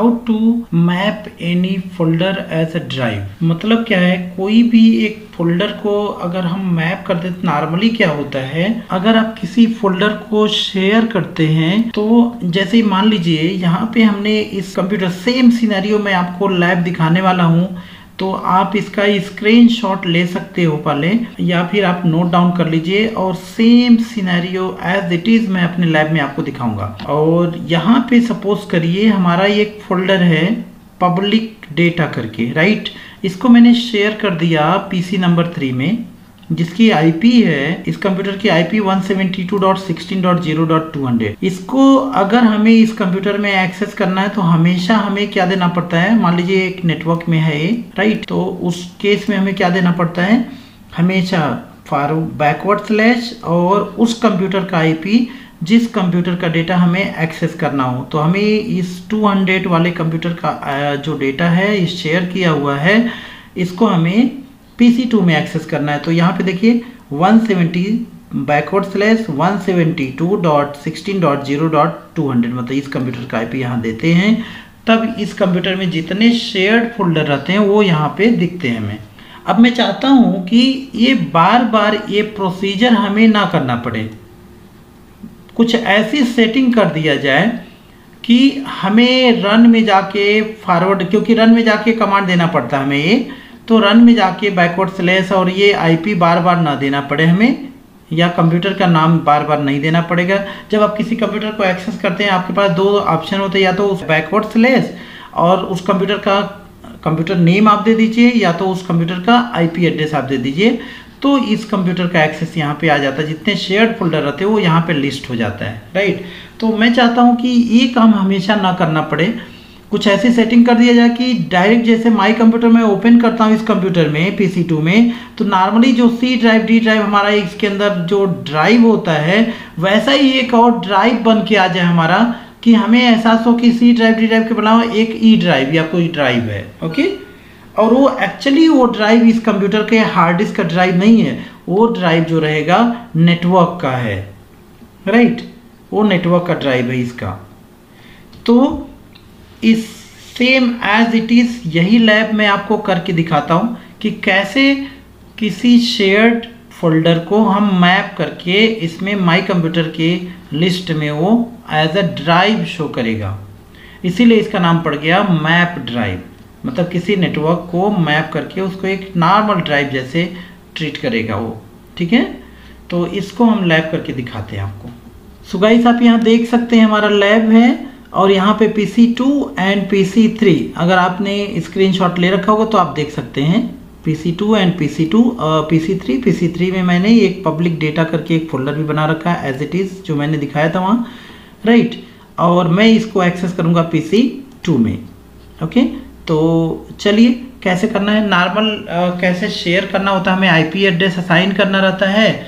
How to map any folder as a drive. मतलब क्या है, कोई भी एक फोल्डर को अगर हम मैप कर देते, नॉर्मली क्या होता है अगर आप किसी फोल्डर को शेयर करते हैं तो जैसे मान लीजिए यहाँ पे हमने इस कंप्यूटर सेम सिनेरियो में आपको लैब दिखाने वाला हूँ, तो आप इसका स्क्रीनशॉट ले सकते हो पहले, या फिर आप नोट डाउन कर लीजिए और same scenario as it is मैं अपने लैब में आपको दिखाऊंगा। और यहाँ पे सपोज करिए हमारा एक फोल्डर है पब्लिक डेटा करके, राइट। इसको मैंने शेयर कर दिया पीसी नंबर 3 में, जिसकी आईपी है इस कंप्यूटर की आईपी 172.16.0.200। इसको अगर हमें इस कंप्यूटर में एक्सेस करना है तो हमेशा हमें क्या देना पड़ता है, मान लीजिए एक नेटवर्क में है ये, राइट। तो उस केस में हमें क्या देना पड़ता है, हमेशा बैकवर्ड स्लैश और उस कंप्यूटर का आईपी जिस कंप्यूटर का डेटा हमें एक्सेस करना हो। तो हमें इस 200 वाले कंप्यूटर का जो डेटा है इस शेयर किया हुआ है, इसको हमें PC2 में एक्सेस करना है। तो यहाँ पे देखिए 170/172.16.0.200 मतलब इस कंप्यूटर का आईपी यहाँ देते हैं। तब इस कंप्यूटर में जितने शेयर्ड फोल्डर रहते हैं वो यहाँ पे दिखते हैं हमें। अब मैं चाहता हूँ कि ये बार बार ये प्रोसीजर हमें ना करना पड़े, कुछ ऐसी सेटिंग कर दिया जाए कि हमें रन में जाके फॉरवर्ड, क्योंकि रन में जाके कमांड देना पड़ता है हमें ये, तो रन में जाके बैकवर्ड स्लैश और ये आईपी बार बार ना देना पड़े हमें, या कंप्यूटर का नाम बार बार नहीं देना पड़ेगा। जब आप किसी कंप्यूटर को एक्सेस करते हैं आपके पास दो ऑप्शन होते हैं, या तो उस बैकवर्ड स्लैश और उस कंप्यूटर का कंप्यूटर नेम आप दे दीजिए, या तो उस कंप्यूटर का आईपी एड्रेस आप दे दीजिए। तो इस कंप्यूटर का एक्सेस यहाँ पे आ जाता है, जितने शेयर्ड फोल्डर रहते हैं वो यहाँ पे लिस्ट हो जाता है, राइट। तो मैं चाहता हूँ कि ये काम हमेशा ना करना पड़े, कुछ ऐसी सेटिंग कर दिया जाए कि डायरेक्ट जैसे माई कंप्यूटर में ओपन करता हूँ इस कंप्यूटर में PC2 में, तो नॉर्मली जो C ड्राइव D ड्राइव हमारा इसके अंदर जो ड्राइव होता है वैसा ही एक और ड्राइव बन के आ जाए हमारा, कि हमें एहसास हो कि C ड्राइव D ड्राइव के अलावा एक E ड्राइव या कोई ड्राइव है, ओके। और वो एक्चुअली वो ड्राइव इस कंप्यूटर के हार्ड डिस्क का ड्राइव नहीं है, वो ड्राइव जो रहेगा नेटवर्क का है, राइट। वो नेटवर्क का ड्राइव है इसका। तो इस सेम एज इट इज यही लैब में आपको करके दिखाता हूँ कि कैसे किसी शेयर्ड फोल्डर को हम मैप करके इसमें माई कंप्यूटर के लिस्ट में वो एज अ ड्राइव शो करेगा। इसीलिए इसका नाम पड़ गया मैप ड्राइव, मतलब किसी नेटवर्क को मैप करके उसको एक नॉर्मल ड्राइव जैसे ट्रीट करेगा वो, ठीक है। तो इसको हम लैब करके दिखाते हैं आपको। सो गाइस आप यहाँ देख सकते हैं हमारा लैब है, और यहाँ पे PC2 एंड PC3 अगर आपने स्क्रीनशॉट ले रखा होगा तो आप देख सकते हैं PC2 एंड PC3 में मैंने एक पब्लिक डेटा करके एक फोल्डर भी बना रखा है एज इट इज़, जो मैंने दिखाया था वहाँ, राइट। और मैं इसको एक्सेस करूँगा PC2 में, ओके। तो चलिए कैसे करना है, नॉर्मल कैसे शेयर करना होता है, हमें IP एड्रेस असाइन करना रहता है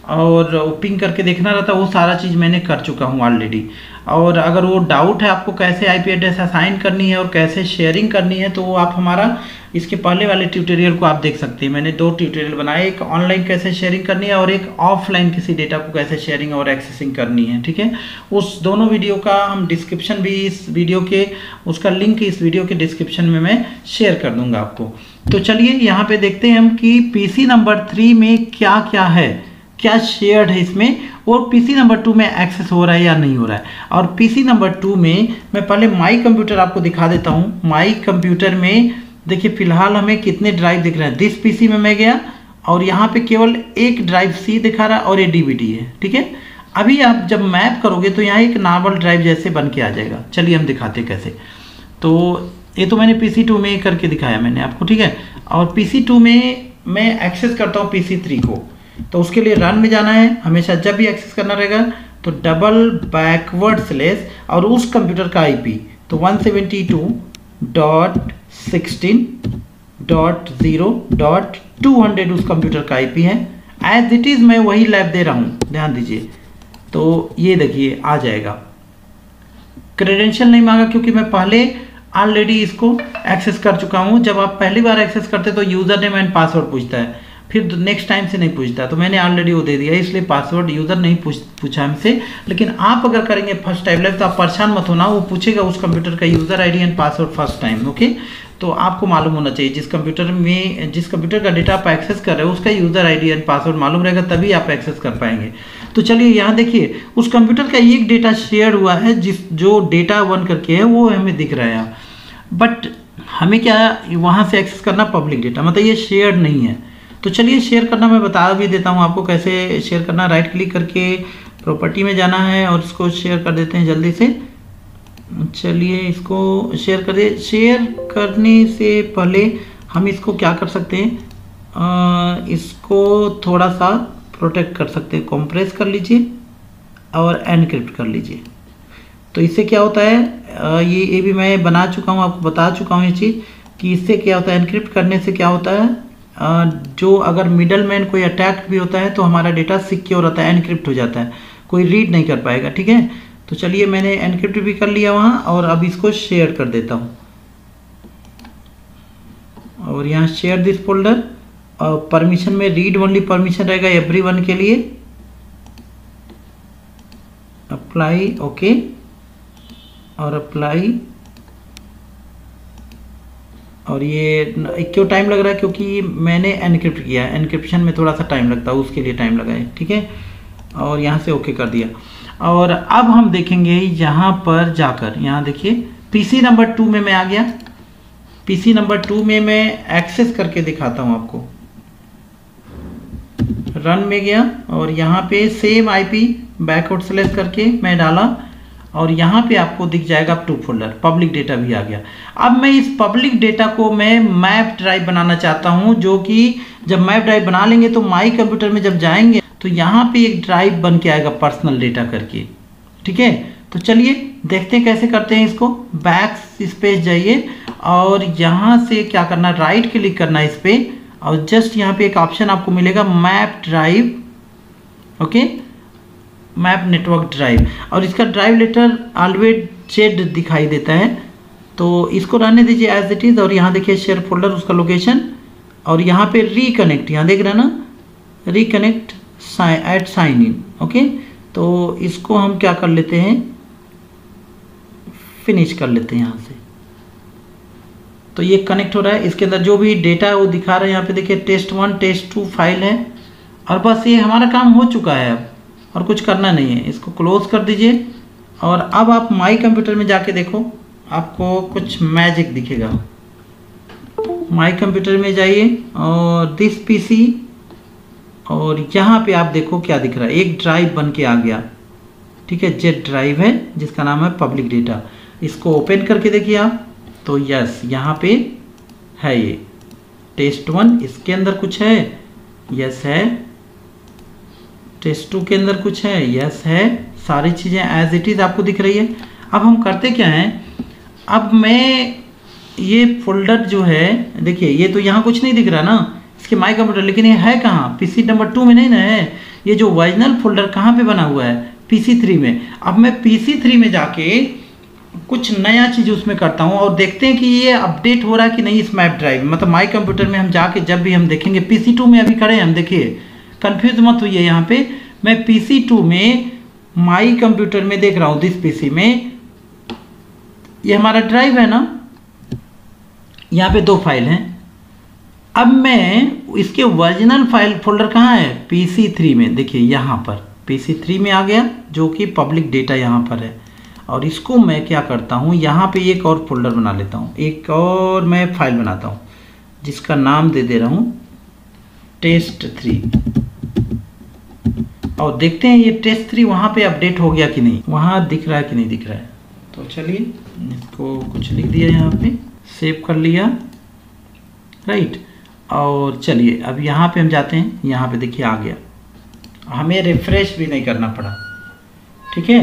और पिंग करके देखना रहता है, वो सारा चीज़ मैंने कर चुका हूँ ऑलरेडी। और अगर वो डाउट है आपको कैसे IP एड्रेस असाइन करनी है और कैसे शेयरिंग करनी है, तो वो आप हमारा इसके पहले वाले ट्यूटोरियल को आप देख सकते हैं। मैंने 2 ट्यूटोरियल बनाए, एक ऑनलाइन कैसे शेयरिंग करनी है और एक ऑफलाइन किसी डेटा को कैसे शेयरिंग और एक्सेसिंग करनी है, ठीक है। उस दोनों वीडियो का हम डिस्क्रिप्शन भी इस वीडियो के, उसका लिंक इस वीडियो के डिस्क्रिप्शन में मैं शेयर कर दूंगा आपको। तो चलिए यहाँ पे देखते हैं हम कि PC नंबर 3 में क्या क्या है, क्या शेयर्ड है इसमें, और PC नंबर 2 में एक्सेस हो रहा है या नहीं हो रहा है। और PC नंबर 2 में मैं पहले माई कंप्यूटर आपको दिखा देता हूँ। माई कंप्यूटर में देखिए फिलहाल हमें कितने ड्राइव दिख रहे हैं। दिस PC में मैं गया और यहाँ पे केवल एक ड्राइव C दिखा रहा है और ये DVD है, ठीक है। अभी आप जब मैप करोगे तो यहाँ एक नॉर्मल ड्राइव जैसे बन के आ जाएगा। चलिए हम दिखाते हैं कैसे। तो ये तो मैंने PC2 में करके दिखाया मैंने आपको, ठीक है। और PC2 में मैं एक्सेस करता हूँ PC3 को, तो उसके लिए रन में जाना है। हमेशा जब भी एक्सेस करना रहेगा तो डबल बैकवर्ड स्लैश और उस कंप्यूटर का आईपी, तो 172.16.0.200 उस कंप्यूटर का आईपी है। एज इट इज़ मैं वही लैब दे रहा हूँ, ध्यान दीजिए। तो ये देखिए आ जाएगा, क्रेडेंशियल नहीं मांगा क्योंकि मैं पहले ऑलरेडी इसको एक्सेस कर चुका हूँ। जब आप पहली बार एक्सेस करते तो यूज़र नेम एंड पासवर्ड पूछता है, फिर नेक्स्ट टाइम से नहीं पूछता, तो मैंने ऑलरेडी वो दे दिया, इसलिए पासवर्ड यूज़र नहीं पूछा हमसे। लेकिन आप अगर करेंगे फर्स्ट टाइम लाइव तो आप परेशान मत होना, वो पूछेगा उस कंप्यूटर का user ID and password first time. Okay, तो आपको मालूम होना चाहिए जिस कंप्यूटर का डेटा आप एक्सेस कर रहे हो उसका यूज़र आईडी एंड पासवर्ड मालूम रहेगा, तभी आप एक्सेस कर पाएंगे। तो चलिए यहाँ देखिए, उस कंप्यूटर का एक डेटा शेयर हुआ है, जो डेटा 1 करके है वो हमें दिख रहा है, बट हमें क्या वहाँ से एक्सेस करना पब्लिक डेटा, मतलब ये शेयर नहीं है। तो चलिए शेयर करना मैं बता भी देता हूँ आपको कैसे शेयर करना। राइट क्लिक करके प्रॉपर्टी में जाना है और इसको शेयर कर देते हैं जल्दी से। चलिए इसको शेयर कर दे। शेयर करने से पहले हम इसको क्या कर सकते हैं, इसको थोड़ा सा प्रोटेक्ट कर सकते हैं, कॉम्प्रेस कर लीजिए और एनक्रिप्ट कर लीजिए। तो इससे क्या होता है, ये भी मैं बना चुका हूँ, आपको बता चुका हूँ ये चीज़ कि इससे क्या होता है, एनक्रिप्ट करने से क्या होता है, जो अगर मिडल मैन कोई अटैक भी होता है तो हमारा डेटा सिक्योर होता है, एनक्रिप्ट हो जाता है, कोई रीड नहीं कर पाएगा। ठीक है, तो चलिए मैंने एनक्रिप्ट भी कर लिया वहाँ, और अब इसको शेयर कर देता हूँ। और यहाँ शेयर दिस फोल्डर, और परमिशन में रीड ओनली परमिशन रहेगा एवरीवन के लिए। अप्लाई, ओके, और अप्लाई। और ये क्यों टाइम लग रहा है, क्योंकि मैंने एनक्रिप्ट किया है, एनक्रिप्शन में थोड़ा सा टाइम लगता है, उसके लिए टाइम लगा है। ठीक है, और यहाँ से ओके कर दिया। और अब हम देखेंगे यहाँ पर जाकर, यहाँ देखिए पीसी नंबर 2 में मैं आ गया। पीसी नंबर 2 में मैं एक्सेस करके दिखाता हूँ आपको। रन में गया और यहाँ पे सेम आईपी बैकवर्ड स्लैश करके मैं डाला, और यहाँ पे आपको दिख जाएगा 2 फोल्डर, पब्लिक डेटा भी आ गया। अब मैं इस पब्लिक डेटा को मैं मैप ड्राइव बनाना चाहता हूँ, जो कि जब मैप ड्राइव बना लेंगे तो माई कंप्यूटर में जब जाएंगे तो यहाँ पे एक ड्राइव बन के आएगा पर्सनल डेटा करके। ठीक है, तो चलिए देखते हैं कैसे करते हैं इसको। बैक स्पेस जाइए और यहाँ से क्या करना, राइट क्लिक करना इस पर, और जस्ट यहाँ पे एक ऑप्शन आपको मिलेगा map drive. Okay, map network drive, और इसका ड्राइव लेटर ऑलवेज जेड दिखाई देता है, तो इसको रहने दीजिए एज इट इज़। और यहाँ देखिए शेयर फोल्डर, उसका लोकेशन, और यहाँ पे रिकनेक्ट, यहाँ देख रहे हैं ना, reconnect at sign in. Okay, तो इसको हम क्या कर लेते हैं, फिनिश कर लेते हैं यहाँ से। तो ये कनेक्ट हो रहा है, इसके अंदर जो भी डेटा है वो दिखा रहा है। यहाँ पे देखिए test1 test2 फाइल है, और बस ये हमारा काम हो चुका है अब, और कुछ करना नहीं है। इसको क्लोज कर दीजिए, और अब आप माई कंप्यूटर में जाके देखो, आपको कुछ मैजिक दिखेगा। माई कंप्यूटर में जाइए और दिस पीसी, और यहाँ पे आप देखो क्या दिख रहा है, एक ड्राइव बन के आ गया। ठीक है, जेड ड्राइव है जिसका नाम है पब्लिक डेटा। इसको ओपन करके देखिए आप, तो यस यहाँ पे है ये test1, इसके अंदर कुछ है, यस है, test2 के अंदर कुछ है, यस है, सारी चीज़ें एज इट इज़ आपको दिख रही है। अब हम करते क्या हैं, अब मैं ये फोल्डर जो है, देखिए ये तो यहाँ कुछ नहीं दिख रहा ना इसके माई कंप्यूटर, लेकिन ये है कहाँ, पीसी नंबर 2 में नहीं ना है। ये जो ओरिजिनल फोल्डर कहाँ पे बना हुआ है, PC3 में। अब मैं PC3 में जाके कुछ नया चीज़ उसमें करता हूँ, और देखते हैं कि ये अपडेट हो रहा है कि नहीं इस मैप ड्राइव में। मतलब माई कंप्यूटर में हम जाके जब भी हम देखेंगे, PC2 में अभी खड़े हैं हम, देखिए कंफ्यूज मत हुई है। यहाँ पे मैं PC2 में माई कंप्यूटर में देख रहा हूँ, दिस पीसी में ये हमारा ड्राइव है ना, यहाँ पे 2 फाइल हैं। अब मैं इसके ओरिजिनल फाइल फोल्डर कहाँ है, PC3 में, देखिए यहाँ पर PC3 में आ गया, जो कि पब्लिक डेटा यहाँ पर है। और इसको मैं क्या करता हूँ, यहाँ पे एक और फोल्डर बना लेता हूँ, एक और मैं फाइल बनाता हूँ जिसका नाम दे दे रहा हूँ test3, और देखते हैं ये test3 वहाँ पे अपडेट हो गया कि नहीं, वहाँ दिख रहा है कि नहीं दिख रहा है। तो चलिए इसको कुछ लिख दिया, यहाँ पे सेव कर लिया, राइट। और चलिए अब यहाँ पे हम जाते हैं, यहाँ पे देखिए आ गया, हमें रिफ्रेश भी नहीं करना पड़ा। ठीक है,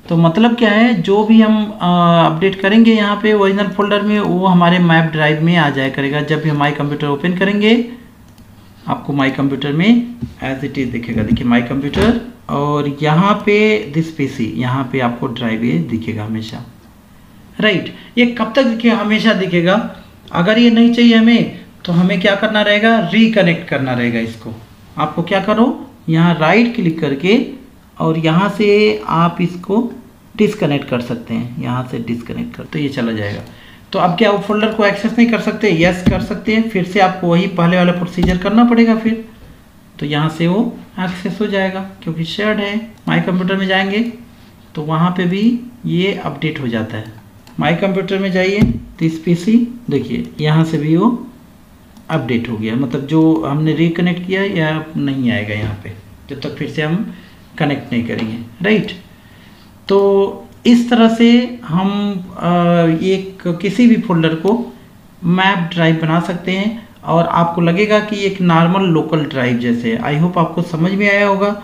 तो मतलब क्या है, जो भी हम अपडेट करेंगे यहाँ पे ओरिजिनल फोल्डर में, वो हमारे मैप ड्राइव में आ जाया करेगा। जब भी हम माई कंप्यूटर ओपन करेंगे, आपको माई कंप्यूटर में एज इट इज़ दिखेगा। देखिए माई कंप्यूटर, और यहाँ पे दिस पीसी, यहाँ पे आपको ड्राइव ये दिखेगा हमेशा, राइट। ये कब तक दिखेगा, हमेशा दिखेगा। अगर ये नहीं चाहिए हमें, तो हमें क्या करना रहेगा, रिकनेक्ट करना रहेगा इसको। आपको क्या करो, यहाँ राइट क्लिक करके और यहाँ से आप इसको डिसकनेक्ट कर सकते हैं, यहाँ से डिसकनेक्ट कर तो ये चला जाएगा। तो अब क्या वो फोल्डर को एक्सेस नहीं कर सकते? यस कर सकते हैं। फिर से आपको वही पहले वाला प्रोसीजर करना पड़ेगा फिर, तो यहाँ से वो एक्सेस हो जाएगा क्योंकि शेयर्ड है। माई कंप्यूटर में जाएंगे तो वहाँ पे भी ये अपडेट हो जाता है। माई कंप्यूटर में जाइए तो इस पीसी देखिए यहाँ से भी वो अपडेट हो गया, मतलब जो हमने रिकनेक्ट किया यह नहीं आएगा यहाँ पे जब तक फिर से हम कनेक्ट नहीं करेंगे, राइट। तो इस तरह से हम एक किसी भी फोल्डर को मैप ड्राइव बना सकते हैं और आपको लगेगा कि एक नॉर्मल लोकल ड्राइव जैसे। आई होप आपको समझ में आया होगा।